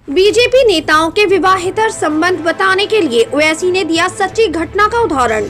BJP नेताओं के विवाहेतर संबंध बताने के लिए ओवैसी ने दिया सच्ची घटना का उदाहरण।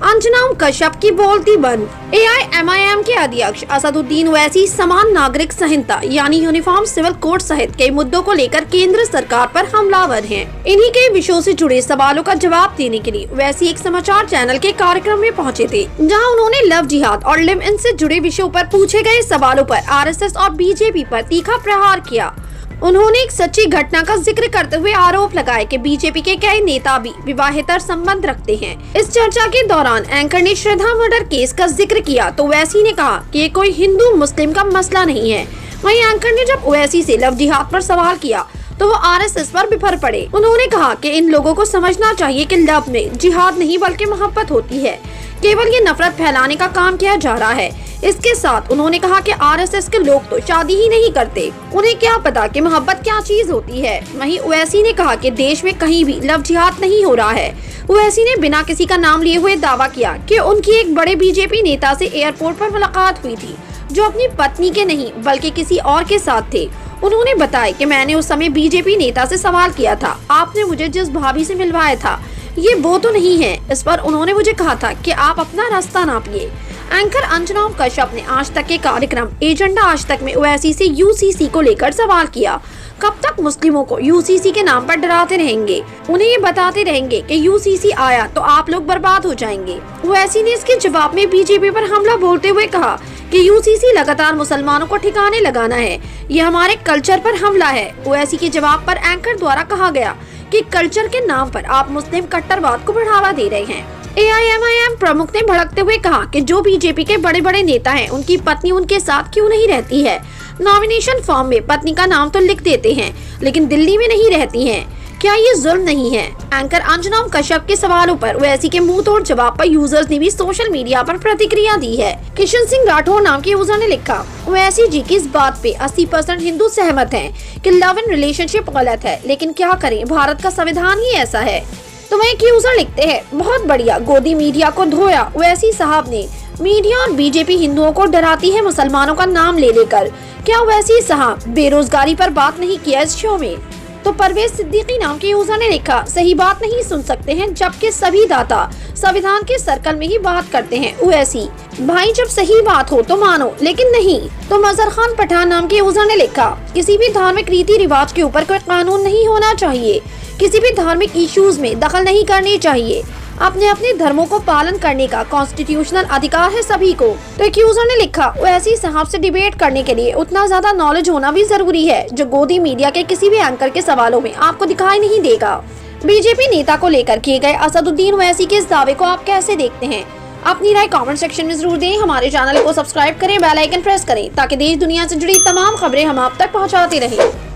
अंजनाम कश्यप की बोलती बंद। एआईएमआईएम के अध्यक्ष असदुद्दीन ओवैसी समान नागरिक संहिता यानी यूनिफॉर्म सिविल कोड सहित कई मुद्दों को लेकर केंद्र सरकार पर हमलावर हैं। इन्हीं के विषयों से जुड़े सवालों का जवाब देने के लिए ओवैसी एक समाचार चैनल के कार्यक्रम में पहुंचे थे, जहां उन्होंने लव जिहाद और लिव इन से जुड़े विषयों पर पूछे गए सवालों पर आरएसएस और बीजेपी पर तीखा प्रहार किया। उन्होंने एक सच्ची घटना का जिक्र करते हुए आरोप लगाया कि बीजेपी के कई नेता भी विवाहेतर संबंध रखते हैं। इस चर्चा के दौरान एंकर ने श्रद्धा मर्डर केस का जिक्र किया तो ओवैसी ने कहा कि ये कोई हिंदू मुस्लिम का मसला नहीं है। वहीं एंकर ने जब ओवैसी से लव जिहाद पर सवाल किया तो वो आरएसएस पर बिफर पड़े। उन्होंने कहा कि इन लोगों को समझना चाहिए कि लव में जिहाद नहीं बल्कि मोहब्बत होती है, केवल ये नफरत फैलाने का काम किया जा रहा है। इसके साथ उन्होंने कहा कि आरएसएस के लोग तो शादी ही नहीं करते, उन्हें क्या पता कि मोहब्बत क्या चीज होती है। वहीं ओवैसी ने कहा कि देश में कहीं भी लव जिहाद नहीं हो रहा है। ओवैसी ने बिना किसी का नाम लिए हुए दावा किया कि उनकी एक बड़े बीजेपी नेता से एयरपोर्ट पर मुलाकात हुई थी, जो अपनी पत्नी के नहीं बल्कि किसी और के साथ थे। उन्होंने बताया कि मैंने उस समय बीजेपी नेता से सवाल किया था, आपने मुझे जिस भाभी से मिलवाया था ये वो तो नहीं है। इस पर उन्होंने मुझे कहा था कि आप अपना रास्ता नापिए। एंकर अंजनाम कश्यप ने आज तक के कार्यक्रम एजेंडा आज तक में ओवैसी से यूसीसी को लेकर सवाल किया। कब तक मुस्लिमों को यूसीसी के नाम पर डराते रहेंगे, उन्हें ये बताते रहेंगे कि यूसीसी आया तो आप लोग बर्बाद हो जाएंगे। ओवैसी ने इसके जवाब में बीजेपी पर हमला बोलते हुए कहा कि यूसीसी लगातार मुसलमानों को ठिकाने लगाना है, ये हमारे कल्चर पर हमला है। ओवैसी के जवाब पर एंकर द्वारा कहा गया कि कल्चर के नाम पर आप मुस्लिम कट्टरवाद को बढ़ावा दे रहे हैं। एआईएमआईएम प्रमुख ने भड़कते हुए कहा कि जो बीजेपी के बड़े बड़े नेता हैं, उनकी पत्नी उनके साथ क्यों नहीं रहती है। नॉमिनेशन फॉर्म में पत्नी का नाम तो लिख देते हैं, लेकिन दिल्ली में नहीं रहती हैं। क्या ये जुल्म नहीं है? एंकर अंजनाम कश्यप के सवालों पर ओवैसी के मुंह तोड़ जवाब पर यूजर्स ने भी सोशल मीडिया पर प्रतिक्रिया दी है। किशन सिंह राठौर नाम के यूजर ने लिखा, ओवैसी जी की इस बात पे 80% हिंदू सहमत हैं कि लव इन रिलेशनशिप गलत है, लेकिन क्या करें, भारत का संविधान ही ऐसा है। तो वह एक यूजर लिखते हैं, बहुत बढ़िया, गोदी मीडिया को धोया ओवैसी साहब ने। मीडिया और बीजेपी हिंदुओं को डराती है मुसलमानों का नाम ले लेकर। क्या ओवैसी साहब बेरोजगारी पर बात नहीं किया इस शो में? तो परवेज सिद्दीकी नाम के यूजर ने लिखा, सही बात नहीं सुन सकते हैं जबकि सभी दाता संविधान के सर्कल में ही बात करते हैं। ओवैसी भाई जब सही बात हो तो मानो, लेकिन नहीं। तो मजहर खान पठान नाम के यूजर ने लिखा, किसी भी धार्मिक रीति रिवाज के ऊपर कोई कानून नहीं होना चाहिए, किसी भी धार्मिक इश्यूज में दखल नहीं करनी चाहिए, अपने अपने धर्मों को पालन करने का कॉन्स्टिट्यूशनल अधिकार है सभी को। तो एक यूजर ने लिखा, ओवैसी साहब से डिबेट करने के लिए उतना ज्यादा नॉलेज होना भी जरूरी है, जो गोदी मीडिया के किसी भी एंकर के सवालों में आपको दिखाई नहीं देगा। बीजेपी नेता को लेकर किए गए असदुद्दीन ओवैसी के इस दावे को आप कैसे देखते हैं? अपनी राय कमेंट सेक्शन में जरूर दें। हमारे चैनल को सब्सक्राइब करें, बेल आइकन प्रेस करें ताकि देश दुनिया से जुड़ी तमाम खबरें हम आप तक पहुँचाते रहें।